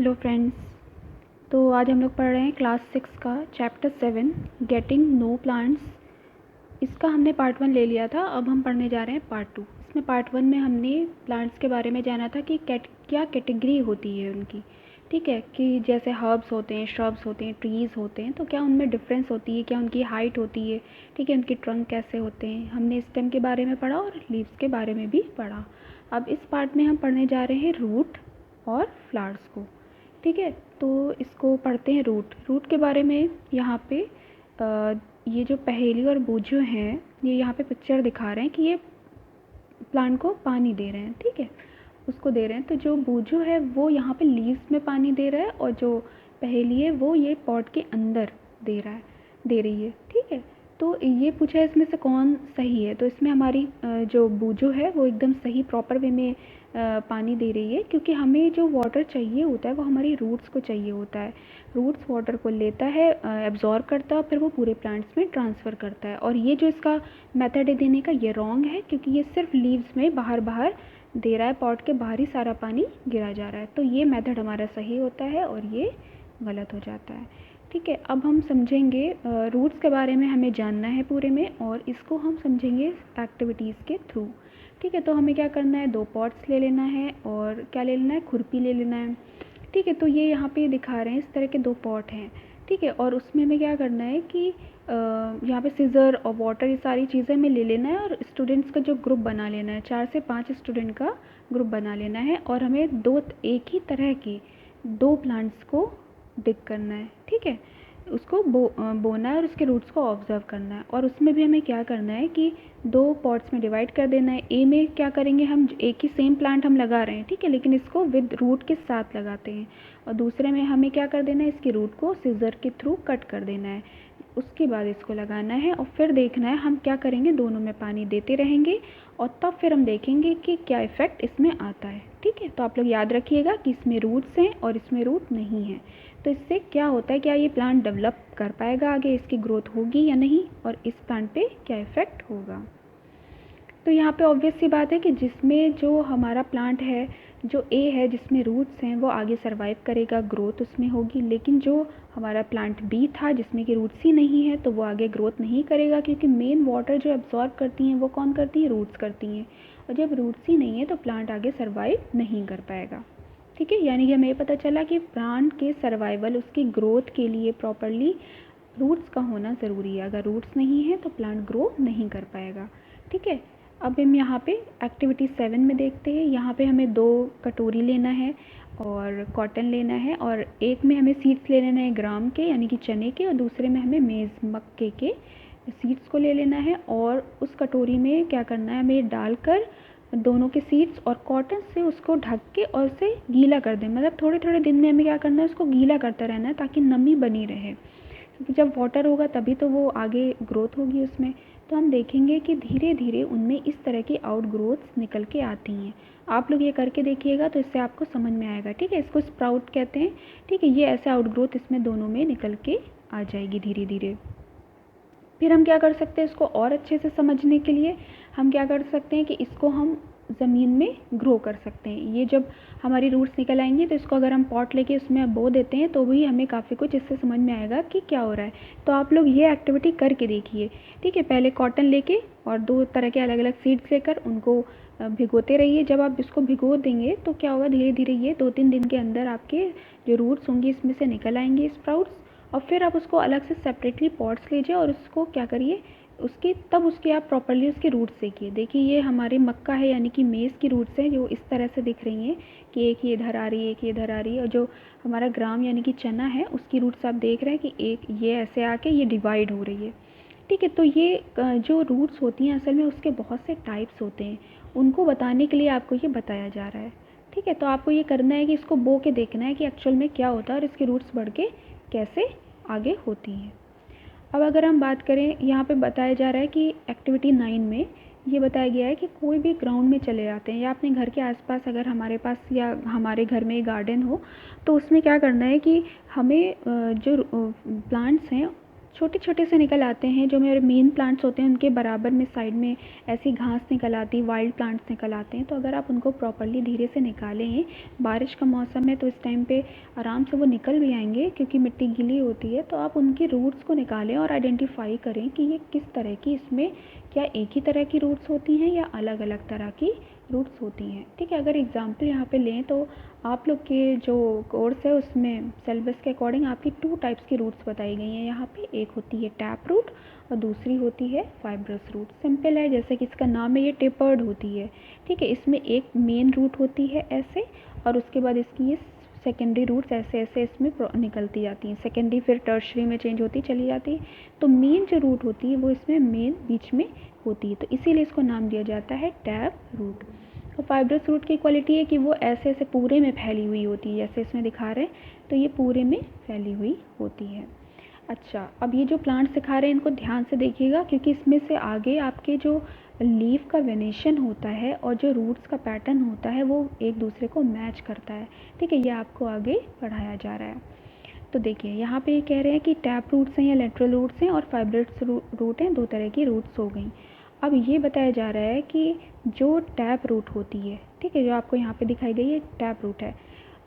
Hello friends. तो आज हम लोग पढ़ रहे हैं क्लास 6 का चैप्टर 7 गेटिंग नो प्लांट्स। इसका हमने पार्ट 1 ले लिया था। अब हम पढ़ने जा रहे हैं पार्ट 2। इसमें पार्ट 1 में हमने प्लांट्स के बारे में जाना था कि क्या कैटेगरी होती है उनकी। ठीक है, कि जैसे हर्ब्स होते हैं, श्रब्स होते हैं, ट्रीज़ होते हैं, तो क्या उनमें डिफरेंस होती है, क्या उनकी हाइट होती है, ठीक है, उनके ट्रंक कैसे होते हैं। हमने स्टेम के बारे में पढ़ा और लीव्स के बारे में भी पढ़ा। अब इस पार्ट में हम पढ़ने जा रहे हैं रूट और फ्लावर्स को। ठीक है, तो इसको पढ़ते हैं रूट के बारे में। यहाँ पे ये जो पहेली और बूझो हैं, ये यहाँ पे पिक्चर दिखा रहे हैं कि ये प्लांट को पानी दे रहे हैं। ठीक है, उसको दे रहे हैं। तो जो बूझो है वो यहाँ पे लीव्स में पानी दे रहा है, और जो पहेली है वो ये पॉट के अंदर दे रही है। ठीक है, तो ये पूछा है इसमें से कौन सही है। तो इसमें हमारी जो बूझो है वो एकदम सही प्रॉपर वे में पानी दे रही है, क्योंकि हमें जो वाटर चाहिए होता है वो हमारी रूट्स को चाहिए होता है। रूट्स वाटर को लेता है, एब्जॉर्ब करता है, और फिर वो पूरे प्लांट्स में ट्रांसफ़र करता है। और ये जो इसका मेथड है देने का, ये रॉन्ग है, क्योंकि ये सिर्फ लीव्स में बाहर दे रहा है, पॉट के बाहर ही सारा पानी गिरा जा रहा है। तो ये मेथड हमारा सही होता है और ये गलत हो जाता है। ठीक है, अब हम समझेंगे रूट्स के बारे में, हमें जानना है पूरे में, और इसको हम समझेंगे एक्टिविटीज़ के थ्रू। ठीक है, तो हमें क्या करना है, 2 पॉट्स ले लेना है, और क्या ले लेना है, खुरपी ले लेना है। ठीक है, तो ये यहाँ पे दिखा रहे हैं इस तरह के 2 पॉट हैं। ठीक है, और उसमें हमें क्या करना है कि यहाँ पे सीज़र और वाटर, ये सारी चीज़ें हमें ले लेना है, और स्टूडेंट्स का जो ग्रुप बना लेना है, 4 से 5 स्टूडेंट का ग्रुप बना लेना है, और हमें एक ही तरह के 2 प्लांट्स को डिग करना है। ठीक है, उसको बोना है और उसके रूट्स को ऑब्जर्व करना है। और उसमें भी हमें क्या करना है कि 2 पॉट्स में डिवाइड कर देना है। ए में क्या करेंगे, हम एक ही सेम प्लांट हम लगा रहे हैं, ठीक है, लेकिन इसको विद रूट के साथ लगाते हैं। और दूसरे में हमें क्या कर देना है, इसकी रूट को सीज़र के थ्रू कट कर देना है। उसके बाद इसको लगाना है, और फिर देखना है हम क्या करेंगे, दोनों में पानी देते रहेंगे, और तब फिर हम देखेंगे कि क्या इफ़ेक्ट इसमें आता है। ठीक है, तो आप लोग याद रखिएगा कि इसमें रूट्स हैं और इसमें रूट नहीं है। तो इससे क्या होता है, क्या ये प्लांट डेवलप कर पाएगा, आगे इसकी ग्रोथ होगी या नहीं, और इस प्लांट पे क्या इफ़ेक्ट होगा। तो यहाँ पे ऑब्वियस सी बात है कि जिसमें जो हमारा प्लांट है, जो ए है, जिसमें रूट्स हैं, वो आगे सर्वाइव करेगा, ग्रोथ उसमें होगी। लेकिन जो हमारा प्लांट बी था, जिसमें कि रूट्स ही नहीं है, तो वो आगे ग्रोथ नहीं करेगा, क्योंकि मेन वाटर जो एब्जॉर्ब करती हैं वो कौन करती है, रूट्स करती हैं। और जब रूट्स ही नहीं है तो प्लांट आगे सर्वाइव नहीं कर पाएगा। ठीक है, यानी कि हमें पता चला कि प्लांट के सर्वाइवल, उसकी ग्रोथ के लिए प्रॉपरली रूट्स का होना ज़रूरी है। अगर रूट्स नहीं है तो प्लांट ग्रो नहीं कर पाएगा। ठीक है, अब हम यहाँ पे एक्टिविटी 7 में देखते हैं। यहाँ पे हमें 2 कटोरी लेना है और कॉटन लेना है, और एक में हमें सीड्स ले लेना है ग्राम के, यानी कि चने के, और दूसरे में हमें मेज़ मक्के के सीड्स को ले लेना है। और उस कटोरी में क्या करना है, हमें डालकर दोनों के सीड्स और कॉटन से उसको ढक के और उसे गीला कर दें। मतलब थोड़े थोड़े दिन में हमें क्या करना है, उसको गीला करता रहना है, ताकि नमी बनी रहे, क्योंकि जब वाटर होगा तभी तो वो आगे ग्रोथ होगी उसमें। तो हम देखेंगे कि धीरे धीरे उनमें इस तरह की आउट ग्रोथ्स निकल के आती हैं। आप लोग ये करके देखिएगा तो इससे आपको समझ में आएगा। ठीक है, इसको स्प्राउट कहते हैं। ठीक है, ये ऐसे आउट ग्रोथ इसमें दोनों में निकल के आ जाएगी धीरे धीरे। फिर हम क्या कर सकते हैं, इसको और अच्छे से समझने के लिए हम क्या कर सकते हैं कि इसको हम ज़मीन में ग्रो कर सकते हैं। ये जब हमारी रूट्स निकल आएंगी तो इसको अगर हम पॉट लेके उसमें बो देते हैं तो भी हमें काफ़ी कुछ इससे समझ में आएगा कि क्या हो रहा है। तो आप लोग ये एक्टिविटी करके देखिए। ठीक है, पहले कॉटन लेके और 2 तरह के अलग अलग सीड्स लेकर उनको भिगोते रहिए। जब आप इसको भिगो देंगे तो क्या होगा, धीरे धीरे ये 2-3 दिन के अंदर आपके जो रूट्स होंगी इसमें से निकल आएंगे स्प्राउट्स। और फिर आप उसको अलग से सेपरेटली पॉट्स लीजिए और उसको क्या करिए, उसके आप प्रॉपरली उसके रूट्स देखिए। देखिए ये हमारे मक्का है, यानी कि मेज़ की रूट्स हैं, जो इस तरह से दिख रही हैं कि एक ये इधर आ रही है, एक ये इधर आ रही है। और जो हमारा ग्राम यानी कि चना है, उसकी रूट्स आप देख रहे हैं कि एक ये ऐसे आके ये डिवाइड हो रही है। ठीक है, तो ये जो रूट्स होती हैं असल में उसके बहुत से टाइप्स होते हैं, उनको बताने के लिए आपको ये बताया जा रहा है। ठीक है, तो आपको ये करना है कि इसको बो के देखना है कि एक्चुअल में क्या होता है और इसके रूट्स बढ़ के कैसे आगे होती हैं। अब अगर हम बात करें, यहाँ पे बताया जा रहा है कि एक्टिविटी 9 में ये बताया गया है कि कोई भी ग्राउंड में चले जाते हैं, या अपने घर के आसपास अगर हमारे पास या हमारे घर में गार्डन हो, तो उसमें क्या करना है कि हमें जो प्लांट्स हैं छोटे छोटे से निकल आते हैं। जो मेरे मेन प्लांट्स होते हैं उनके बराबर में साइड में ऐसी घास निकल आती, वाइल्ड प्लांट्स निकल आते हैं। तो अगर आप उनको प्रॉपरली धीरे से निकालें, बारिश का मौसम है तो इस टाइम पे आराम से वो निकल भी आएंगे क्योंकि मिट्टी गीली होती है। तो आप उनकी रूट्स को निकालें और आइडेंटिफाई करें कि ये किस तरह की, इसमें क्या एक ही तरह की रूट्स होती हैं या अलग अलग तरह की रूट्स होती हैं। ठीक है, अगर एग्जाम्पल यहाँ पे लें तो आप लोग के जो कोर्स है उसमें सिलेबस के अकॉर्डिंग आपकी 2 टाइप्स की रूट्स बताई गई हैं यहाँ पे। एक होती है टैप रूट और दूसरी होती है फाइब्रस रूट। सिंपल है, जैसे कि इसका नाम है, ये टेपर्ड होती है। ठीक है, इसमें एक मेन रूट होती है ऐसे, और उसके बाद इसकी ये सेकेंडरी रूट्स ऐसे ऐसे इसमें निकलती जाती हैं। सेकेंडरी फिर टर्शरी में चेंज होती चली जाती है। तो मेन जो रूट होती है वो इसमें मेन बीच में होती है, तो इसीलिए इसको नाम दिया जाता है टैप रूट। और फाइब्रस रूट की क्वालिटी है कि वो ऐसे ऐसे पूरे में फैली हुई होती है, जैसे इसमें दिखा रहे हैं, तो ये पूरे में फैली हुई होती है। अच्छा, अब ये जो प्लांट्स दिखा रहे हैं इनको ध्यान से देखिएगा क्योंकि इसमें से आगे आपके जो लीफ का वेनेशन होता है और जो रूट्स का पैटर्न होता है वो एक दूसरे को मैच करता है। ठीक है, ये आपको आगे पढ़ाया जा रहा है। तो देखिए यहाँ पे ये कह रहे हैं कि टैप रूट्स हैं या लेटरल रूट्स हैं और फाइब्रस रूट हैं, 2 तरह की रूट्स हो गई। अब ये बताया जा रहा है कि जो टैप रूट होती है, ठीक है, जो आपको यहाँ पे दिखाई गई है टैप रूट है,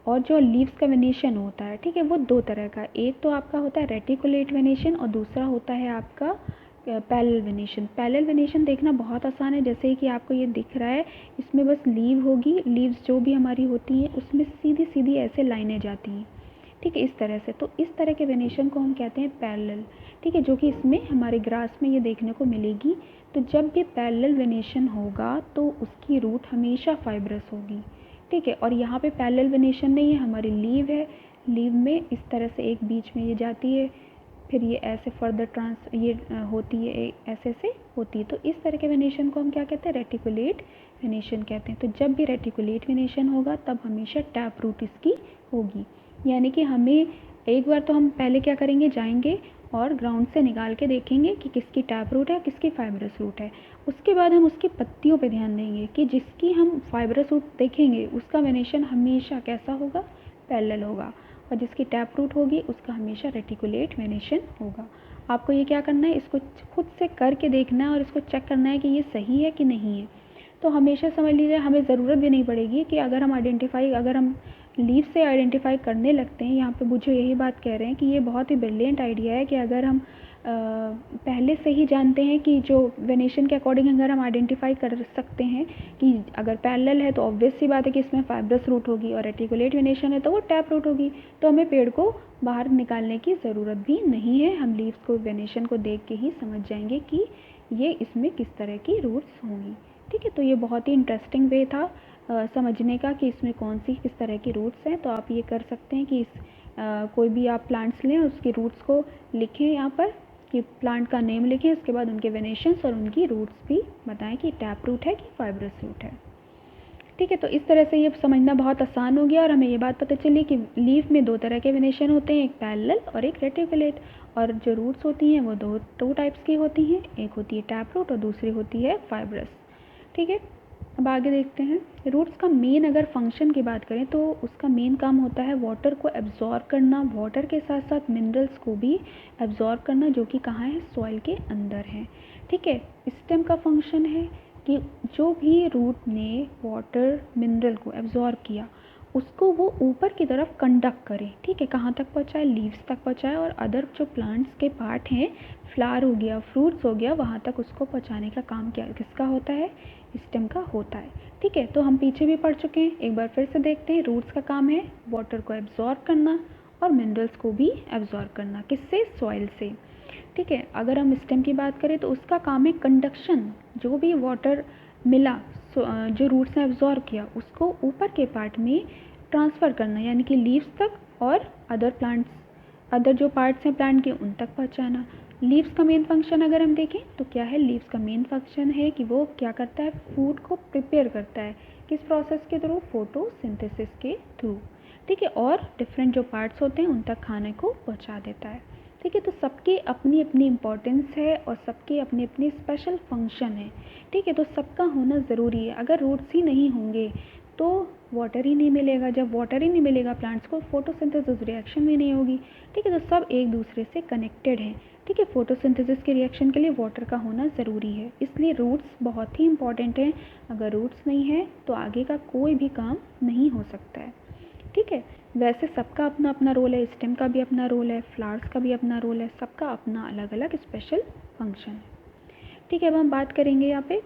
और जो लीव्स का वेनेशन होता है, ठीक है, वो 2 तरह का। एक तो आपका होता है रेटिकुलेट वेनेशन और दूसरा होता है आपका पैरेलल वेनेशन। पैरेलल वेनेशन देखना बहुत आसान है, जैसे कि आपको ये दिख रहा है, इसमें बस लीव होगी, लीव्स जो भी हमारी होती हैं उसमें सीधी सीधी ऐसे लाइनें जाती हैं। ठीक है, इस तरह से। तो इस तरह के वेनेशन को हम कहते हैं पैरेलल। ठीक है, जो कि इसमें हमारे ग्रास में ये देखने को मिलेगी। तो जब ये पैरेलल वेनेशन होगा तो उसकी रूट हमेशा फाइब्रस होगी। ठीक है, और यहाँ पे पैरेलल वेनेशन नहीं है, हमारी लीव है। लीव में इस तरह से एक बीच में ये जाती है, फिर ये ऐसे फर्दर ये होती है, ऐसे से होती है। तो इस तरह के वेनेशन को हम क्या कहते हैं, रेटिकुलेट वेनेशन कहते हैं। तो जब भी रेटिकुलेट वेनेशन होगा तब हमेशा टैप रूट इसकी होगी। यानी कि हमें एक बार तो हम पहले क्या करेंगे, जाएंगे और ग्राउंड से निकाल के देखेंगे कि किसकी टैप रूट है, किसकी फाइब्रस रूट है। उसके बाद हम उसकी पत्तियों पे ध्यान देंगे कि जिसकी हम फाइब्रस रूट देखेंगे उसका वेनेशन हमेशा कैसा होगा, पैरेलल होगा, और जिसकी टैप रूट होगी उसका हमेशा रेटिकुलेट वेनेशन होगा। आपको ये क्या करना है, इसको खुद से करके देखना है और इसको चेक करना है कि ये सही है कि नहीं है। तो हमेशा समझ लीजिए, हमें ज़रूरत भी नहीं पड़ेगी कि अगर हम लीव से आइडेंटिफाई करने लगते हैं। यहाँ पे मुझे यही बात कह रहे हैं कि ये बहुत ही ब्रिलियंट आइडिया है कि अगर हम पहले से ही जानते हैं कि जो वेनेशन के अकॉर्डिंग अगर हम आइडेंटिफाई कर सकते हैं कि अगर पैरेलल है तो ऑब्वियस सी बात है कि इसमें फाइब्रस रूट होगी, और रेटिकुलेट वेनेशन है तो वो टैप रूट होगी। तो हमें पेड़ को बाहर निकालने की ज़रूरत भी नहीं है, हम लीव्स को, वेनेशन को देख के ही समझ जाएंगे कि ये इसमें किस तरह की रूट्स होंगी। ठीक है, तो ये बहुत ही इंटरेस्टिंग वे था समझने का कि इसमें कौन सी किस तरह की रूट्स हैं। तो आप ये कर सकते हैं कि कोई भी आप प्लांट्स लें, उसकी रूट्स को लिखें यहाँ पर, कि प्लांट का नेम लिखें, उसके बाद उनके वेनेशंस और उनकी रूट्स भी बताएं कि टैप रूट है कि फाइब्रस रूट है। ठीक है, तो इस तरह से ये समझना बहुत आसान हो गया और हमें ये बात पता चली कि लीफ में 2 तरह के वेनेशन होते हैं, एक पैरेलल और एक रेटिकुलेट, और जो रूट्स होती हैं वो दो टाइप्स की होती हैं, एक होती है टैप रूट और दूसरी होती है फाइब्रस। ठीक है, अब आगे देखते हैं। रूट्स का मेन अगर फंक्शन की बात करें तो उसका मेन काम होता है वाटर को एब्जॉर्ब करना, वाटर के साथ साथ मिनरल्स को भी एब्जॉर्ब करना, जो कि कहाँ है, सॉइल के अंदर है। ठीक है, स्टेम का फंक्शन है कि जो भी रूट ने वाटर मिनरल को एब्जॉर्ब किया उसको वो ऊपर की तरफ कंडक्ट करे। ठीक है, कहाँ तक पहुँचाए, लीव्स तक पहुँचाए, और अदर जो प्लांट्स के पार्ट हैं, फ्लावर हो गया, फ्रूट्स हो गया, वहाँ तक उसको पहुँचाने का काम क्या किसका होता है, स्टेम का होता है। ठीक है, तो हम पीछे भी पढ़ चुके हैं, एक बार फिर से देखते हैं। रूट्स का काम है वाटर को एब्जॉर्ब करना और मिनरल्स को भी एब्जॉर्ब करना, किससे, सॉइल से। ठीक है, अगर हम स्टेम की बात करें तो उसका काम है कंडक्शन, जो भी वाटर मिला, जो रूट्स ने एब्जॉर्ब किया उसको ऊपर के पार्ट में ट्रांसफ़र करना, यानी कि लीव्स तक और अदर जो पार्ट्स हैं प्लांट के उन तक पहुंचाना। लीव्स का मेन फंक्शन अगर हम देखें तो क्या है, लीव्स का मेन फंक्शन है कि वो क्या करता है, फूड को प्रिपेयर करता है, किस प्रोसेस के थ्रू, फोटोसिंथेसिस के थ्रू। ठीक है, और डिफरेंट जो पार्ट्स होते हैं उन तक खाने को पहुंचा देता है। ठीक है, तो सबकी अपनी अपनी इम्पोर्टेंस है और सबके अपने अपने स्पेशल फंक्शन है। ठीक है, तो सबका होना ज़रूरी है। अगर रूट्स ही नहीं होंगे तो वाटर ही नहीं मिलेगा, जब वाटर ही नहीं मिलेगा प्लांट्स को, फोटोसिंथेसिस रिएक्शन भी नहीं होगी। ठीक है, तो सब एक दूसरे से कनेक्टेड हैं। ठीक है, फोटोसिंथेसिस के रिएक्शन के लिए वाटर का होना ज़रूरी है, इसलिए रूट्स बहुत ही इंपॉर्टेंट हैं। अगर रूट्स नहीं है तो आगे का कोई भी काम नहीं हो सकता है। ठीक है, वैसे सबका अपना अपना रोल है, स्टेम का भी अपना रोल है, फ्लावर्स का भी अपना रोल है, सबका अपना अलग अलग स्पेशल फंक्शन है। ठीक है, अब हम बात करेंगे यहाँ पे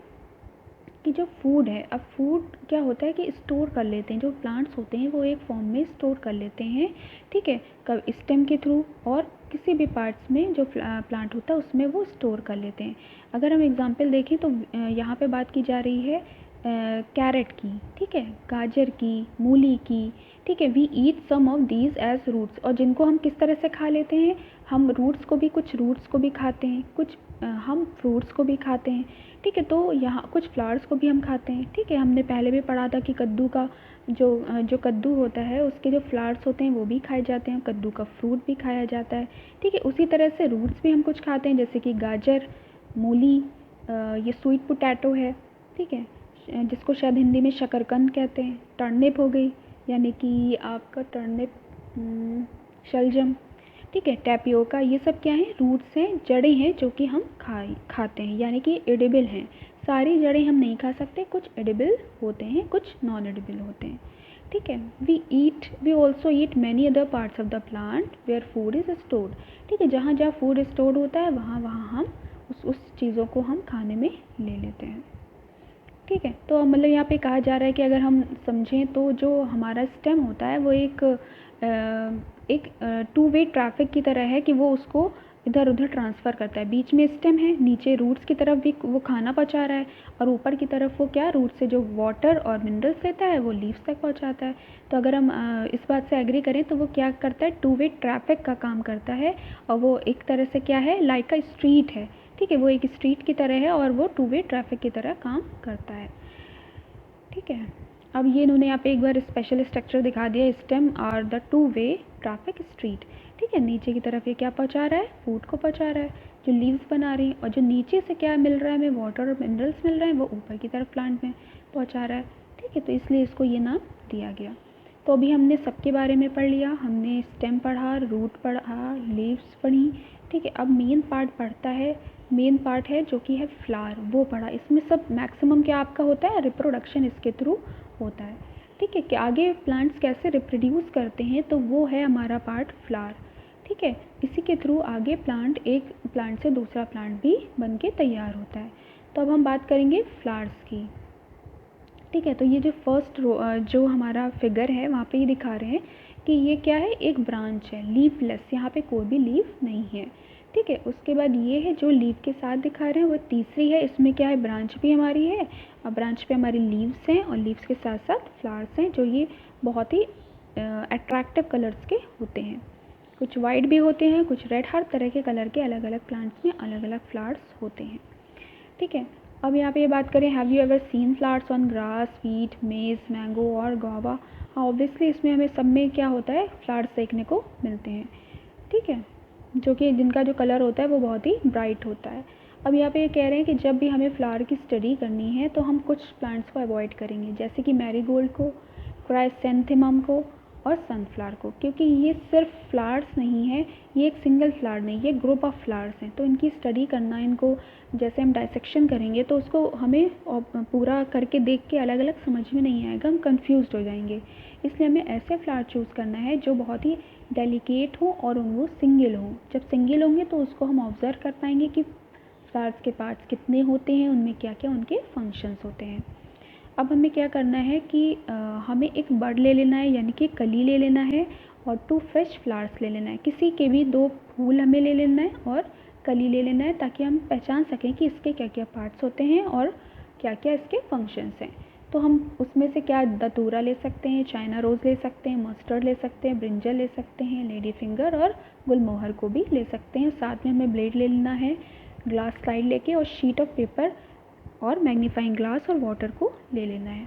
कि जो फूड है, अब फूड क्या होता है कि स्टोर कर लेते हैं, जो प्लांट्स होते हैं वो एक फॉर्म में स्टोर कर लेते हैं। ठीक है, कब स्टेम के थ्रू और किसी भी पार्ट्स में जो प्लांट होता है उसमें वो स्टोर कर लेते हैं। अगर हम एग्जांपल देखें तो यहाँ पे बात की जा रही है कैरेट की, ठीक है, गाजर की, मूली की। ठीक है, we eat some of these as roots, और जिनको हम किस तरह से खा लेते हैं, हम रूट्स को भी, कुछ रूट्स को भी खाते हैं, कुछ हम फ्रूट्स को भी खाते हैं। ठीक है, तो यहाँ कुछ फ्लावर्स को भी हम खाते हैं। ठीक है, हमने पहले भी पढ़ा था कि कद्दू का जो कद्दू होता है उसके जो फ्लावर्स होते हैं वो भी खाए जाते हैं, कद्दू का फ्रूट भी खाया जाता है। ठीक है, उसी तरह से रूट्स भी हम कुछ खाते हैं, जैसे कि गाजर, मूली, ये स्वीट पोटैटो है। ठीक है, जिसको शायद हिंदी में शकरकंद कहते हैं। टर्निप हो गई, यानी कि आपका टर्निप, शलजम। ठीक है, टैपियोका, ये सब क्या है, रूट्स हैं, जड़ें हैं जो कि हम खाते हैं, यानी कि एडिबल हैं। सारी जड़ें हम नहीं खा सकते, कुछ एडिबल होते हैं, कुछ नॉन एडिबल होते हैं। ठीक है, we also eat many other parts of the plant where food is stored. ठीक है, जहाँ जहाँ फूड स्टोर्ड होता है वहाँ वहाँ हम उस चीज़ों को हम खाने में ले लेते हैं। ठीक है, तो मतलब यहाँ पे कहा जा रहा है कि अगर हम समझें तो जो हमारा स्टेम होता है वो एक टू वे ट्रैफिक की तरह है कि वो उसको इधर उधर ट्रांसफ़र करता है। बीच में स्टेम है, नीचे रूट्स की तरफ भी वो खाना पहुँचा रहा है, और ऊपर की तरफ वो क्या, रूट से जो वाटर और मिनरल्स लेता है वो लीव्स तक पहुँचाता है। तो अगर हम इस बात से एग्री करें तो वो क्या करता है, टू वे ट्रैफिक का काम करता है, और वो एक तरह से क्या है, लाइक अ स्ट्रीट है। ठीक है, वो एक स्ट्रीट की तरह है और वो टू वे ट्रैफिक की तरह काम करता है। ठीक है, अब ये इन्होंने यहाँ पे एक बार स्पेशल स्ट्रक्चर दिखा दिया, स्टेम और the two way traffic street. ठीक है, नीचे की तरफ ये क्या पहुँचा रहा है, फूड को पहुँचा रहा है, जो लीव्स बना रही है, और जो नीचे से क्या मिल रहा है हमें, वाटर और मिनरल्स मिल रहे हैं, वो ऊपर की तरफ प्लांट में पहुँचा रहा है। ठीक है, तो इसलिए इसको ये नाम दिया गया। तो अभी हमने सबके बारे में पढ़ लिया, हमने स्टेम पढ़ा, रूट पढ़ा, लीव्स पढ़ी। ठीक है, अब मेन पार्ट है जो कि है फ्लावर, वो पढ़ा। इसमें सब मैक्सिमम क्या आपका होता है, रिप्रोडक्शन इसके थ्रू होता है। ठीक है, कि आगे प्लांट्स कैसे रिप्रोड्यूस करते हैं, तो वो है हमारा पार्ट फ्लावर। ठीक है, इसी के थ्रू आगे एक प्लांट से दूसरा प्लांट भी बन के तैयार होता है। तो अब हम बात करेंगे फ्लावर्स की। ठीक है, तो ये जो फर्स्ट जो हमारा फिगर है वहाँ पे ये दिखा रहे हैं कि ये क्या है, एक ब्रांच है, लीफलेस, यहाँ पे कोई भी लीफ नहीं है। ठीक है, उसके बाद ये है जो लीफ के साथ दिखा रहे हैं वो तीसरी है, इसमें क्या है, ब्रांच भी हमारी है, और ब्रांच पे हमारी लीव्स हैं, और लीव्स के साथ साथ फ्लावर्स हैं, जो ये बहुत ही अट्रैक्टिव कलर्स के होते हैं। कुछ वाइट भी होते हैं, कुछ रेड, हर तरह के कलर के अलग अलग प्लांट्स में अलग अलग फ्लावर्स होते हैं। ठीक है, अब यहाँ पे ये बात करें, have you ever seen flowers on grass, wheat, मेज, मैंगो और गुआवा। हाँ, ऑब्वियसली इसमें हमें सब में क्या होता है, फ्लावर्स देखने को मिलते हैं। ठीक है, जो कि जिनका जो कलर होता है वो बहुत ही ब्राइट होता है। अब यहाँ पे ये कह रहे हैं कि जब भी हमें फ्लावर की स्टडी करनी है तो हम कुछ प्लांट्स को अवॉइड करेंगे, जैसे कि मैरीगोल्ड को, क्राइसैंथेमम को और सनफ्लावर को, क्योंकि ये सिर्फ फ्लावर्स नहीं है, ये एक सिंगल फ्लावर नहीं, ये ग्रुप ऑफ फ्लावर्स हैं, तो इनकी स्टडी करना, इनको जैसे हम डाइसेक्शन करेंगे तो उसको हमें पूरा करके देख के अलग अलग समझ में नहीं आएगा, हम कंफ्यूज हो जाएंगे। इसलिए हमें ऐसे फ्लावर चूज़ करना है जो बहुत ही डेलिकेट हो और वो सिंगल हो। जब सिंगल होंगे तो उसको हम ऑब्ज़र्व कर पाएंगे कि फ्लावर्स के पार्ट्स कितने होते हैं, उनमें क्या क्या उनके फंक्शंस होते हैं। अब हमें क्या करना है कि हमें एक बड ले लेना है, यानी कि कली ले लेना है, और 2 फ्रेश फ्लावर्स ले लेना है। किसी के भी 2 फूल हमें ले लेना है और कली ले लेना है, ताकि हम पहचान सकें कि इसके क्या क्या पार्ट्स होते हैं और क्या क्या इसके फंक्शंस हैं। तो हम उसमें से क्या, दतूरा ले सकते हैं, चाइना रोज़ ले सकते हैं, मस्टर्ड ले सकते हैं, ब्रिंजल ले सकते हैं, लेडी फिंगर और गुलमोहर को भी ले सकते हैं। साथ में हमें ब्लेड ले लेना है, ग्लास स्लाइड लेके, और शीट ऑफ पेपर और मैग्नीफाइंग ग्लास और वाटर को ले लेना है।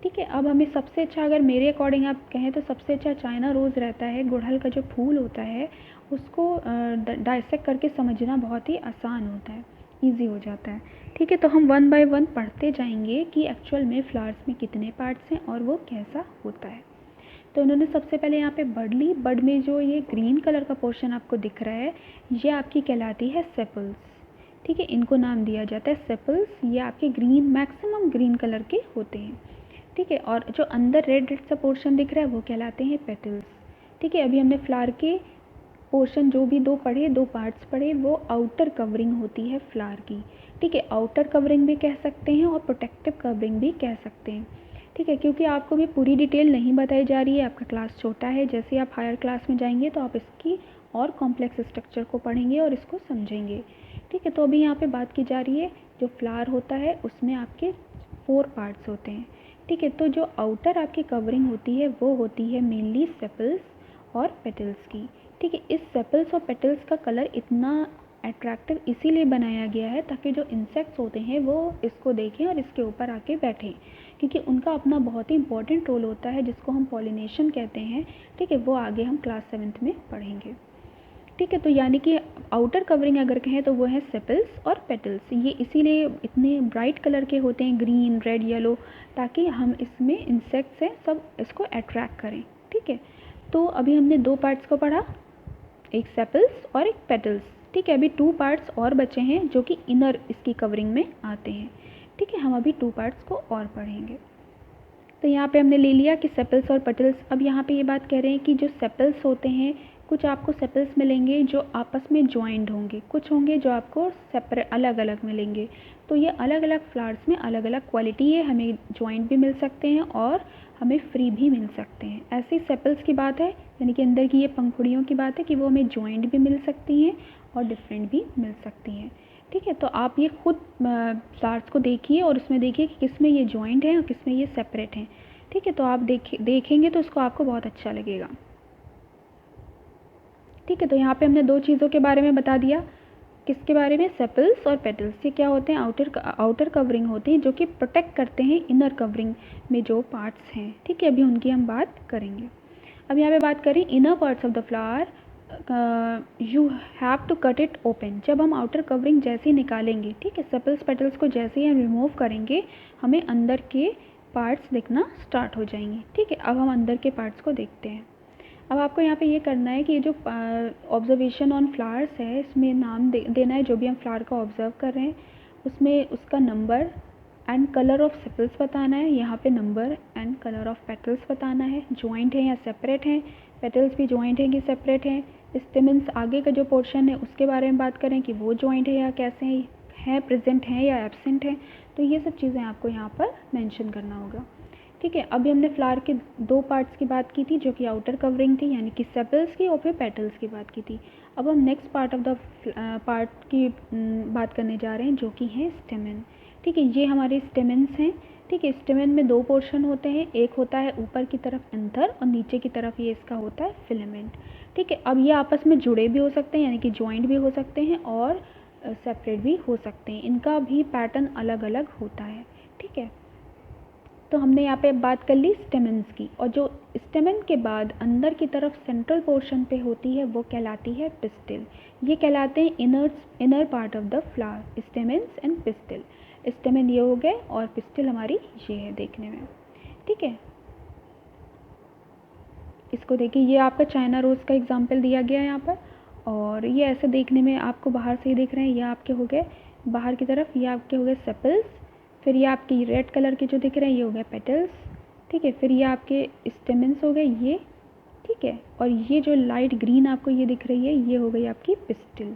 ठीक है, अब हमें सबसे अच्छा, अगर मेरे अकॉर्डिंग आप कहें तो सबसे अच्छा चाइना रोज़ रहता है। गुड़हल का जो फूल होता है उसको डाइसेक्ट करके समझना बहुत ही आसान होता है, ईजी हो जाता है। ठीक है, तो हम 1 बाय 1 पढ़ते जाएंगे कि एक्चुअल में फ्लावर्स में कितने पार्ट्स हैं और वो कैसा होता है। तो इन्होंने सबसे पहले यहाँ पे बड ली। बड में जो ये ग्रीन कलर का पोर्शन आपको दिख रहा है ये आपकी कहलाती है सेपल्स, ठीक है, इनको नाम दिया जाता है सेपल्स। ये आपके ग्रीन, मैक्सिमम ग्रीन कलर के होते हैं, ठीक है। और जो अंदर रेड रेड सा पोर्शन दिख रहा है वो कहलाते हैं पेटल्स, ठीक है। अभी हमने फ्लावर के पोर्शन जो भी दो पार्ट्स पढ़े, वो आउटर कवरिंग होती है फ्लावर की, ठीक है। आउटर कवरिंग भी कह सकते हैं और प्रोटेक्टिव कवरिंग भी कह सकते हैं, ठीक है। क्योंकि आपको भी पूरी डिटेल नहीं बताई जा रही है, आपका क्लास छोटा है। जैसे आप हायर क्लास में जाएंगे तो आप इसकी और कॉम्प्लेक्स स्ट्रक्चर को पढ़ेंगे और इसको समझेंगे, ठीक है। तो अभी यहाँ पे बात की जा रही है जो फ्लावर होता है उसमें आपके 4 पार्ट्स होते हैं, ठीक है। तो जो आउटर आपकी कवरिंग होती है वो होती है मेनली सेपल्स और पेटल्स की, ठीक है। इस सेपल्स और पेटल्स का कलर इतना अट्रैक्टिव इसीलिए बनाया गया है ताकि जो इंसेक्ट्स होते हैं वो इसको देखें और इसके ऊपर आके बैठें, क्योंकि उनका अपना बहुत ही इंपॉर्टेंट रोल होता है जिसको हम पॉलिनेशन कहते हैं, ठीक है। वो आगे हम क्लास 7th में पढ़ेंगे, ठीक है। तो यानी कि आउटर कवरिंग अगर कहें तो वो है सेपल्स और पेटल्स। ये इसीलिए इतने ब्राइट कलर के होते हैं, ग्रीन, रेड, येलो, ताकि हम इसमें इंसेक्ट्स हैं सब इसको अट्रैक्ट करें, ठीक है। तो अभी हमने 2 पार्ट्स को पढ़ा, एक सेपल्स और एक पेटल्स, ठीक है। अभी 2 पार्ट्स और बचे हैं जो कि इनर इसकी कवरिंग में आते हैं, ठीक है। हम अभी 2 पार्ट्स को और पढ़ेंगे। तो यहाँ पे हमने ले लिया कि सेपल्स और पेटल्स। अब यहाँ पे ये बात कह रहे हैं कि जो सेपल्स होते हैं, कुछ आपको सेपल्स मिलेंगे जो आपस में ज्वाइंट होंगे, कुछ होंगे जो आपको सेपरेट अलग अलग मिलेंगे। तो ये अलग अलग फ्लावर्स में अलग अलग क्वालिटी है, हमें ज्वाइंट भी मिल सकते हैं और हमें फ्री भी मिल सकते हैं। ऐसे सेपल्स की बात है, यानी कि अंदर की ये पंखुड़ियों की बात है कि वो हमें ज्वाइंट भी मिल सकती हैं और डिफरेंट भी मिल सकती हैं, ठीक है। तो आप ये खुद फ्लावर्स को देखिए और उसमें देखिए कि किस में ये ज्वाइंट है और किस में ये सेपरेट हैं, ठीक है। तो आप देखेंगे तो उसको आपको बहुत अच्छा लगेगा, ठीक है। तो यहाँ पे हमने 2 चीज़ों के बारे में बता दिया, किसके बारे में, सेपल्स और पेटल्स। ये क्या होते हैं, आउटर कवरिंग होते हैं जो कि प्रोटेक्ट करते हैं इनर कवरिंग में जो पार्ट्स हैं, ठीक है। अभी उनकी हम बात करेंगे। अब यहाँ पे बात करें inner parts of the flower, you have to cut it open. जब हम आउटर कवरिंग जैसे ही निकालेंगे, ठीक है, सेपल्स पेटल्स को जैसे ही हम रिमूव करेंगे हमें अंदर के पार्ट्स दिखना स्टार्ट हो जाएंगे, ठीक है। अब हम अंदर के पार्ट्स को देखते हैं। अब आपको यहाँ पे ये करना है कि ये जो ऑब्जर्वेशन ऑन फ्लावर्स है इसमें नाम देना है, जो भी हम फ्लावर का ऑब्जर्व कर रहे हैं उसमें उसका number and colour of sepals बताना है। यहाँ पे number and colour of petals बताना है, ज्वाइंट है या सेपरेट हैं, पेटल्स भी ज्वाइंट हैं कि सेपरेट हैं। स्टेमन्स आगे का जो पोर्शन है उसके बारे में बात करें कि वो ज्वाइंट है या कैसे हैं, प्रेजेंट हैं या एब्सेंट हैं। तो ये सब चीज़ें आपको यहाँ पर मेंशन करना होगा, ठीक है। अभी हमने फ्लावर के 2 पार्ट्स की बात की थी जो कि आउटर कवरिंग थी, यानी कि सेपल्स की, और फिर पेटल्स की बात की थी। अब हम next part of the part की बात करने जा रहे हैं जो कि है स्टेमन, ठीक है। ये हमारे स्टेमन्स हैं, ठीक है। स्टेमन में 2 पोर्शन होते हैं, एक होता है ऊपर की तरफ एंथर और नीचे की तरफ ये इसका होता है फिलामेंट, ठीक है। अब ये आपस में जुड़े भी हो सकते हैं, यानी कि ज्वाइंट भी हो सकते हैं और सेपरेट भी हो सकते हैं। इनका भी पैटर्न अलग अलग होता है, ठीक है। तो हमने यहाँ पे बात कर ली स्टेमन्स की, और जो स्टेमन के बाद अंदर की तरफ सेंट्रल पोर्शन पे होती है वो कहलाती है पिस्टिल। ये कहलाते हैं inner part of the flower, stamens and pistil. स्टेमन ये हो गए और पिस्टिल हमारी ये है देखने में, ठीक है। इसको देखिए, ये आपका चाइना रोज़ का एग्जाम्पल दिया गया है यहाँ पर, और ये ऐसे देखने में आपको बाहर से ही दिख रहे हैं। ये आपके हो गए बाहर की तरफ, ये आपके हो गए सेपल्स, फिर ये आपकी रेड कलर के जो दिख रहे हैं ये हो गए पेटल्स, ठीक है। फिर ये आपके स्टेमन्स हो गए ये, ठीक है। और ये जो लाइट ग्रीन आपको ये दिख रही है ये हो गई आपकी पिस्टिल,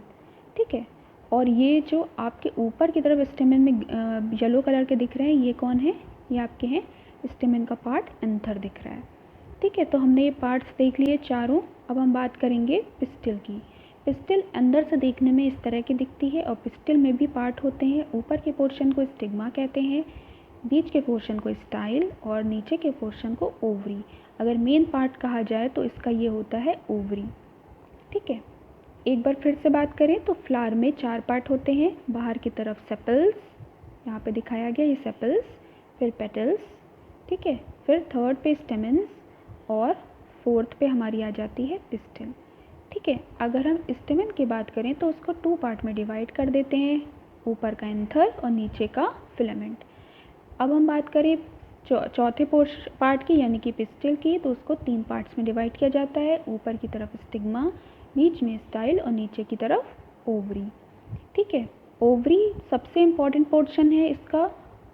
ठीक है। और ये जो आपके ऊपर की तरफ स्टेमन में येलो कलर के दिख रहे हैं ये कौन है, ये आपके हैं स्टेमन का पार्ट एंथर दिख रहा है, ठीक है। तो हमने ये पार्ट्स देख लिए चारों। अब हम बात करेंगे पिस्टिल की। पिस्टिल अंदर से देखने में इस तरह की दिखती है और पिस्टिल में भी पार्ट होते हैं। ऊपर के पोर्शन को स्टिग्मा कहते हैं, बीच के पोर्शन को स्टाइल और नीचे के पोर्शन को ओवरी। अगर मेन पार्ट कहा जाए तो इसका ये होता है ओवरी, ठीक है। एक बार फिर से बात करें तो फ्लावर में 4 पार्ट होते हैं। बाहर की तरफ सेपल्स, यहाँ पे दिखाया गया ये सेपल्स, फिर पेटल्स, ठीक है, फिर थर्ड पे स्टेमन्स और फोर्थ पे हमारी आ जाती है पिस्टिल, ठीक है। अगर हम स्टेमन की बात करें तो उसको 2 पार्ट में डिवाइड कर देते हैं, ऊपर का एंथर और नीचे का फिलामेंट। अब हम बात करें चौथे पार्ट की यानी कि पिस्टिल की, तो उसको 3 पार्ट्स में डिवाइड किया जाता है। ऊपर की तरफ स्टिग्मा, बीच में स्टाइल और नीचे की तरफ ओवरी। ठीक है, ओवरी सबसे इम्पॉर्टेंट पोर्शन है इसका।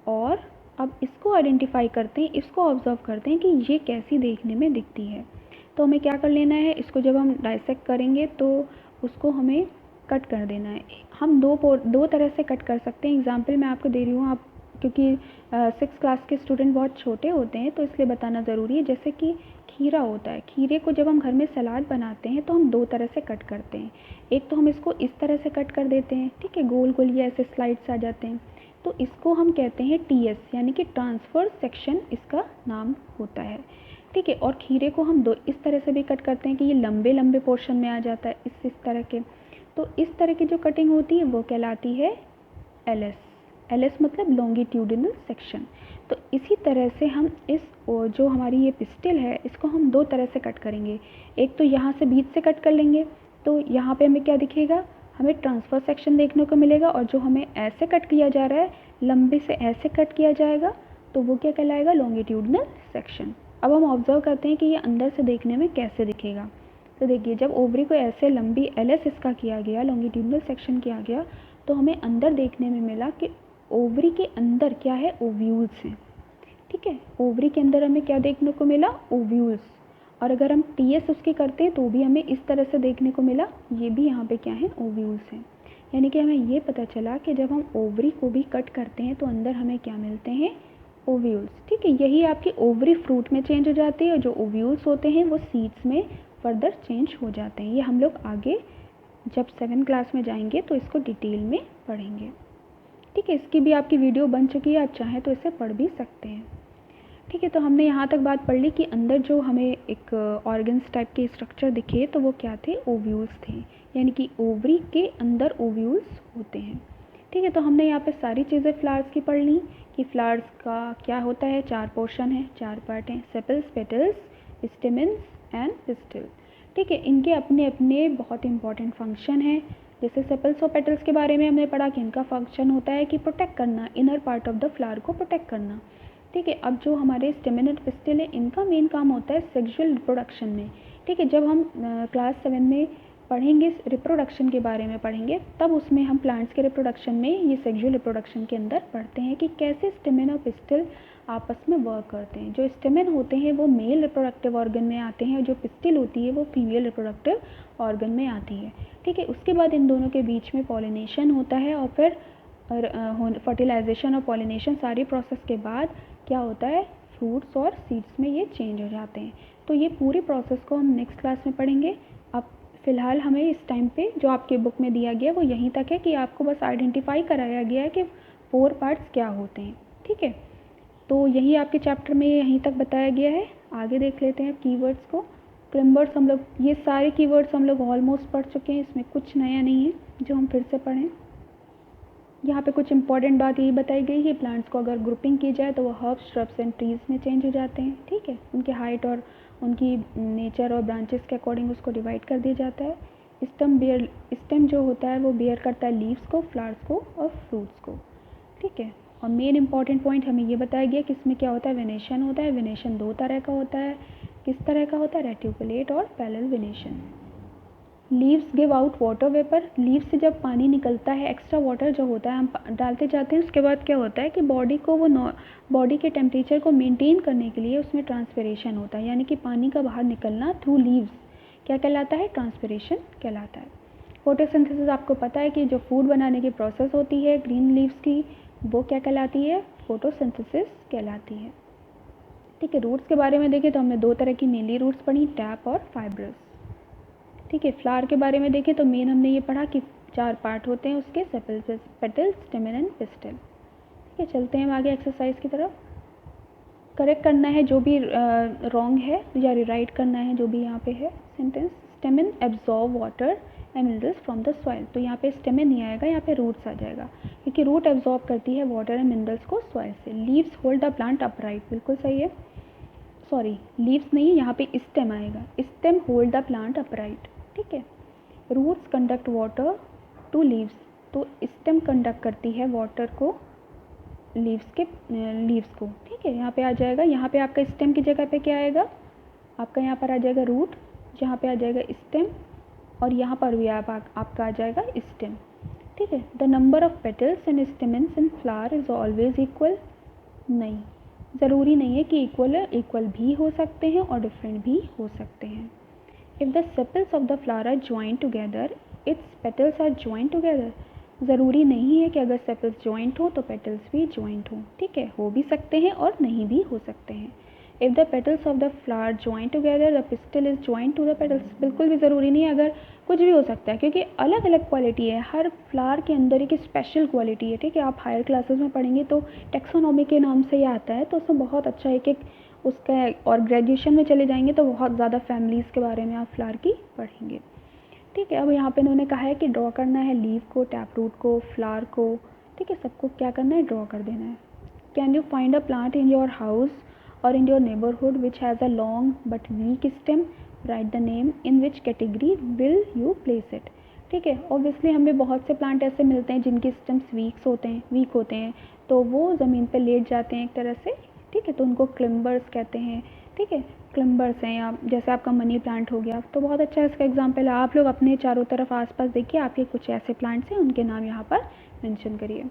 और अब इसको आइडेंटिफाई करते हैं, इसको ऑब्जर्व करते हैं कि ये कैसी देखने में दिखती है। तो हमें क्या कर लेना है, इसको जब हम डाइसेक्ट करेंगे तो उसको हमें कट कर देना है। हम दो तरह से कट कर सकते हैं। एग्जाम्पल मैं आपको दे रही हूँ, आप क्योंकि 6 क्लास के स्टूडेंट बहुत छोटे होते हैं तो इसलिए बताना ज़रूरी है। जैसे कि खीरा होता है, खीरे को जब हम घर में सलाद बनाते हैं तो हम 2 तरह से कट करते हैं। एक तो हम इसको इस तरह से कट कर देते हैं, ठीक है, गोल गोल ये ऐसे स्लाइड्स आ जाते हैं, तो इसको हम कहते हैं TS यानी कि ट्रांसफ़र सेक्शन इसका नाम होता है। ठीक है, और खीरे को हम इस तरह से भी कट करते हैं कि ये लंबे लंबे पोर्शन में आ जाता है, इस तरह के। तो इस तरह की जो कटिंग होती है वो कहलाती है LS मतलब लॉन्गिट्यूडिनल सेक्शन। तो इसी तरह से हम जो हमारी ये पिस्टिल है इसको हम 2 तरह से कट करेंगे। एक तो यहाँ से बीच से कट कर लेंगे, तो यहाँ पे हमें क्या दिखेगा, हमें ट्रांसफ़र सेक्शन देखने को मिलेगा। और जो हमें ऐसे कट किया जा रहा है, लंबे से ऐसे कट किया जाएगा, तो वो क्या कहलाएगा, लॉन्गिट्यूडिनल सेक्शन। अब हम ऑब्जर्व करते हैं कि ये अंदर से देखने में कैसे दिखेगा। तो देखिए, जब ओवरी को ऐसे लंबी LS इसका किया गया, लॉन्गिट्यूडिनल सेक्शन किया गया, तो हमें अंदर देखने में मिला कि ओवरी के अंदर क्या है, ओव्यूल्स हैं। ठीक है, ओवरी के अंदर हमें क्या देखने को मिला, ओव्यूल्स। और अगर हम TS उसकी करते हैं तो भी हमें इस तरह से देखने को मिला, ये भी यहाँ पे क्या है, ओव्यूल्स हैं। यानी कि हमें ये पता चला कि जब हम ओवरी को भी कट करते हैं तो अंदर हमें क्या मिलते हैं, ओव्यूल्स। ठीक है, यही आपकी ओवरी फ्रूट में चेंज हो जाती है और जो ओव्यूल्स होते हैं वो सीड्स में फर्दर चेंज हो जाते हैं। ये हम लोग आगे जब 7 क्लास में जाएंगे तो इसको डिटेल में पढ़ेंगे। ठीक है, इसकी भी आपकी वीडियो बन चुकी है, आप चाहें तो इसे पढ़ भी सकते हैं। ठीक है, तो हमने यहाँ तक बात पढ़ ली कि अंदर जो हमें एक ऑर्गन्स टाइप के स्ट्रक्चर दिखे तो वो क्या थे, ओव्यूल्स थे। यानी कि ओवरी के अंदर ओव्यूल्स होते हैं। ठीक है, तो हमने यहाँ पे सारी चीज़ें फ्लावर्स की पढ़ ली कि फ्लावर्स का क्या होता है, 4 पोर्शन है, 4 पार्ट हैं, sepals, petals, stamens and pistil. ठीक है, इनके अपने अपने बहुत इंपॉर्टेंट फंक्शन हैं। जैसे सेपल्स और पेटल्स के बारे में हमने पढ़ा कि इनका फंक्शन होता है कि प्रोटेक्ट करना, inner part of the flower को प्रोटेक्ट करना। ठीक है, अब जो हमारे स्टेमेन और पिस्टिल है, इनका मेन काम होता है सेक्सुअल रिप्रोडक्शन में। ठीक है, जब हम क्लास 7 में पढ़ेंगे रिप्रोडक्शन के बारे में पढ़ेंगे, तब उसमें हम प्लांट्स के रिप्रोडक्शन में ये सेक्सुअल रिप्रोडक्शन के अंदर पढ़ते हैं कि कैसे स्टेमेन और पिस्टिल आपस में वर्क करते हैं। जो स्टेमेन होते हैं वो मेल रिप्रोडक्टिव ऑर्गन में आते हैं और जो पिस्टिल होती है वो फीमेल रिप्रोडक्टिव ऑर्गन में आती है। ठीक है, उसके बाद इन दोनों के बीच में पॉलिनेशन होता है और फिर फर्टिलाइजेशन और पॉलिनेशन सारी प्रोसेस के बाद क्या होता है, फ्रूट्स और सीड्स में ये चेंज हो जाते हैं। तो ये पूरी प्रोसेस को हम नेक्स्ट क्लास में पढ़ेंगे। अब फ़िलहाल हमें इस टाइम पे जो आपके बुक में दिया गया वो यहीं तक है कि आपको बस आइडेंटिफाई कराया गया है कि 4 पार्ट्स क्या होते हैं। ठीक है, तो यही आपके चैप्टर में यहीं तक बताया गया है। आगे देख लेते हैं कीवर्ड्स को। क्लिम्बर्स हम लोग, ये सारे कीवर्ड्स हम लोग ऑलमोस्ट पढ़ चुके हैं, इसमें कुछ नया नहीं है जो हम फिर से पढ़ें। यहाँ पे कुछ इंपॉर्टेंट बात यही बताई गई है, प्लांट्स को अगर ग्रुपिंग की जाए तो वो हर्ब्स, श्रब्स एंड ट्रीज़ में चेंज हो जाते हैं। ठीक है, उनके हाइट और उनकी नेचर और ब्रांचेस के अकॉर्डिंग उसको डिवाइड कर दिया जाता है। स्टेम जो होता है वो बेयर करता है लीव्स को, फ्लावर्स को और फ्रूट्स को। ठीक है, और मेन इंपॉर्टेंट पॉइंट हमें ये बताया गया कि इसमें क्या होता है, वेनेशन होता है। वेनेशन 2 तरह का होता है। किस तरह का होता है, रेटिकुलेट और parallel venation. Leaves give out water vapour. Leaves से जब पानी निकलता है, एक्स्ट्रा वाटर जो होता है हम डालते जाते हैं, उसके बाद क्या होता है कि बॉडी के टेम्परेचर को मेंटेन करने के लिए उसमें ट्रांसपिरेशन होता है। यानी कि पानी का बाहर निकलना थ्रू लीव्स क्या कहलाता है, ट्रांसपिरेशन कहलाता है। फोटोसिंथेसिस आपको पता है कि जो फूड बनाने की प्रोसेस होती है ग्रीन लीव्स की, वो क्या कहलाती है, फोटोसिंथेसिस कहलाती है। ठीक है, रूट्स के बारे में देखें तो हमने 2 तरह की मेनली रूट्स पढ़ी, टैप और फाइब्रस। ठीक है, फ्लावर के बारे में देखें तो मेन हमने ये पढ़ा कि 4 पार्ट होते हैं उसके, sepals, petals, stamen and pistil. ठीक है, चलते हैं हम आगे एक्सरसाइज की तरफ। करेक्ट करना है जो भी रॉन्ग है या रिराइट करना है जो भी यहाँ पे है sentence. Stamen absorb water and minerals from the soil. तो यहाँ पे स्टेमेन नहीं आएगा, यहाँ पे रूट्स आ जाएगा, क्योंकि रूट एब्जॉर्ब करती है वाटर एंड मिनरल्स को सॉइल से। Leaves hold the plant upright, बिल्कुल सही है। सॉरी, लीव्स नहीं, यहाँ पे स्टेम आएगा। Stem hold the plant upright. ठीक है, roots conduct water to leaves. तो स्टेम कंडक्ट करती है वाटर को लीव्स को, ठीक है। यहाँ पे आ जाएगा, यहाँ पे आपका स्टेम की जगह पे क्या आएगा, आपका यहाँ पर आ जाएगा रूट, जहाँ पे आ जाएगा स्टेम, और यहाँ पर भी आपका आ जाएगा स्टेम, ठीक है। The number of petals and stamens in flower is always equal, नहीं, ज़रूरी नहीं है कि इक्वल है, इक्वल भी हो सकते हैं और डिफरेंट भी हो सकते हैं। If the sepals of the flower are joint together, its petals are joint together, ज़रूरी नहीं है कि अगर सेपल्स ज्वाइंट हो तो पेटल्स भी ज्वाइंट हो, ठीक है, हो भी सकते हैं और नहीं भी हो सकते हैं। If the petals of the flower joint together the pistil is joint to the petals, बिल्कुल भी ज़रूरी नहीं है, अगर कुछ भी हो सकता है, क्योंकि अलग अलग क्वालिटी है, हर फ्लावर के अंदर एक स्पेशल क्वालिटी है, ठीक है। आप हायर क्लासेस में पढ़ेंगे तो टैक्सोनॉमी के नाम से ये आता है, तो उसमें बहुत अच्छा एक उसका, और ग्रेजुएशन में चले जाएंगे तो बहुत ज़्यादा फैमिलीज़ के बारे में आप फ्लावर की पढ़ेंगे, ठीक है। अब यहाँ पे इन्होंने कहा है कि ड्रॉ करना है लीव को, टैप रूट को, फ्लावर को, ठीक है, सबको क्या करना है, ड्रॉ कर देना है। Can you find a plant in your house और in your neighbourhood which has a long but weak stem, write the name, in which category will you place it, ठीक है। ऑब्वियसली हमें बहुत से प्लांट ऐसे मिलते हैं जिनके स्टेम्स वीक होते हैं, तो वो ज़मीन पे लेट जाते हैं एक तरह से, ठीक है, तो उनको क्लिम्बर्स कहते हैं, ठीक है, क्लिम्बर्स हैं। या जैसे आपका मनी प्लांट हो गया, तो बहुत अच्छा इसका एग्जांपल है। आप लोग अपने चारों तरफ आसपास देखिए, आपके कुछ ऐसे प्लांट्स हैं, उनके नाम यहाँ पर मेंशन करिए।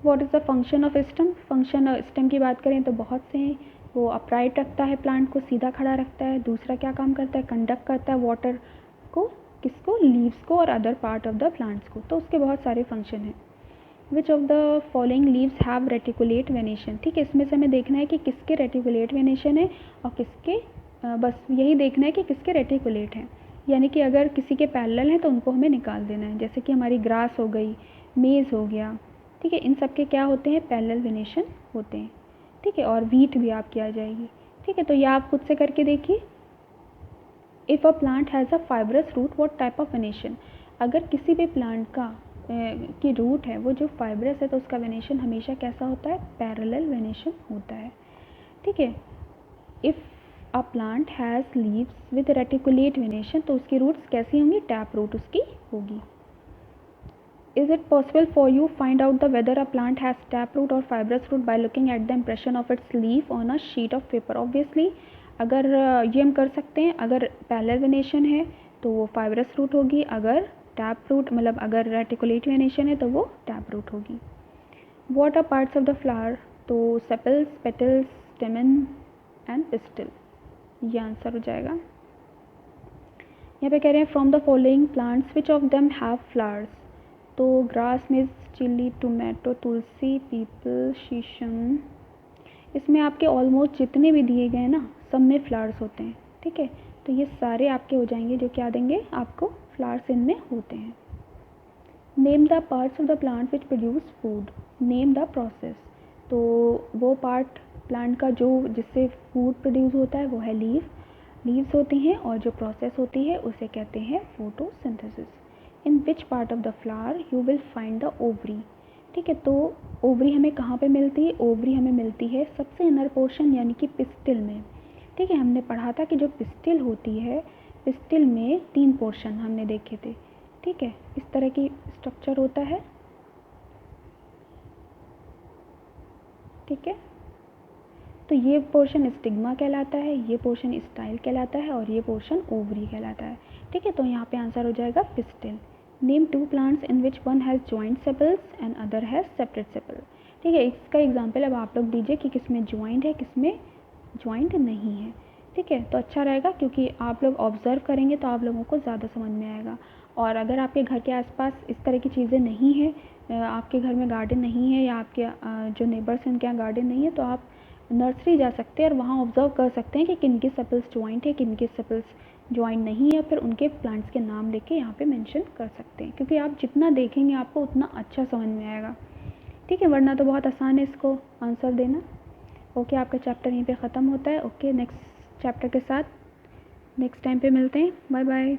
What is the function of stem, function stem की बात करें तो बहुत से हैं। वो अपराइट रखता है, प्लांट को सीधा खड़ा रखता है। दूसरा क्या काम करता है, कंडक्ट करता है वाटर को, किसको, लीव्स को और other part of the plants को, तो उसके बहुत सारे फंक्शन हैं। Which of the following leaves have reticulate venation, ठीक है, इसमें से हमें देखना है कि किसके रेटिकुलेट वेनेशन है और किसके, बस यही देखना है कि किसके रेटिकुलेट हैं, यानी कि अगर किसी के पैरेलल हैं तो उनको हमें निकाल देना है। जैसे कि हमारी ग्रास हो गई, मेज़ हो गया, ठीक है, इन सब के क्या होते हैं, पैरेलल वेनेशन होते हैं, ठीक है, और वीट भी आपकी आ जाएगी, ठीक है। तो ये आप खुद से करके देखिए। If a plant has a fibrous root, what type of venation, अगर किसी भी प्लांट का की रूट है वो जो फाइब्रस है तो उसका वेनेशन हमेशा कैसा होता है, पैरेलल वेनेशन होता है, ठीक है। If a plant has leaves with reticulate venation, तो उसकी रूट्स कैसी होंगी, टैप रूट उसकी होगी। Is it possible for you find out the whether a plant has tap root और fibrous root by looking at the impression of its leaf on a sheet of paper, obviously अगर ये हम कर सकते हैं, अगर पैरेलल वेनेशन है तो वो फाइब्रस रूट होगी, अगर टैप रूट मतलब अगर रेटिकुलेट वेनेशन है तो वो टैप रूट होगी। What are parts of the flower, तो sepals, petals, stamen and pistil, ये आंसर हो जाएगा। यहाँ पे कह रहे हैं from the following plants which of them have flowers, तो ग्रास, मिर्च, चिली, टोमेटो, तुलसी, पीपल, शीशम, इसमें आपके ऑलमोस्ट जितने भी दिए गए हैं ना, सब में फ्लावर्स होते हैं, ठीक है। तो ये सारे आपके हो जाएंगे जो क्या देंगे आपको, फ्लावर्स इनमें होते हैं। Name the parts of the plant which produce food, name the process, तो वो पार्ट प्लांट का जो जिससे फूड प्रोड्यूस होता है वो है लीव्स होती हैं, और जो प्रोसेस होती है उसे कहते हैं photosynthesis. In which part of the flower you will find the ovary, ठीक है, तो ओवरी हमें कहाँ पे मिलती है, ओवरी हमें मिलती है सबसे इनर पोर्शन यानी कि पिस्टिल में, ठीक है। हमने पढ़ा था कि जो पिस्टिल होती है, पिस्टिल में 3 पोर्शन हमने देखे थे, ठीक है, इस तरह की स्ट्रक्चर होता है, ठीक है। तो ये पोर्शन स्टिग्मा कहलाता है, ये पोर्शन स्टाइल कहलाता है और ये पोर्शन ओवरी कहलाता है, ठीक है। तो यहाँ पे आंसर हो जाएगा pistil. Name 2 plants in which one has joint sepals and other has separate sepal, ठीक है। इसका एग्जाम्पल अब आप लोग दीजिए कि किसमें जॉइंट है, किसमें जॉइंट नहीं है, ठीक है। तो अच्छा रहेगा क्योंकि आप लोग ऑब्ज़र्व करेंगे तो आप लोगों को ज़्यादा समझ में आएगा। और अगर आपके घर के आसपास इस तरह की चीज़ें नहीं है, आपके घर में गार्डन नहीं है या आपके जो नेबर्स हैं उनके यहाँ गार्डन नहीं है, तो आप नर्सरी जा सकते हैं और वहाँ ऑब्ज़र्व कर सकते हैं कि किनके सेपल्स जॉइंट है, किनके सेपल्स जॉइंट नहीं है, फिर उनके प्लांट्स के नाम लेके यहाँ पे मेंशन कर सकते हैं, क्योंकि आप जितना देखेंगे आपको उतना अच्छा समझ में आएगा, ठीक है। वरना तो बहुत आसान है इसको आंसर देना। ओके, आपका चैप्टर यहीं पे ख़त्म होता है। ओके, नेक्स्ट चैप्टर के साथ नेक्स्ट टाइम पे मिलते हैं। Bye bye.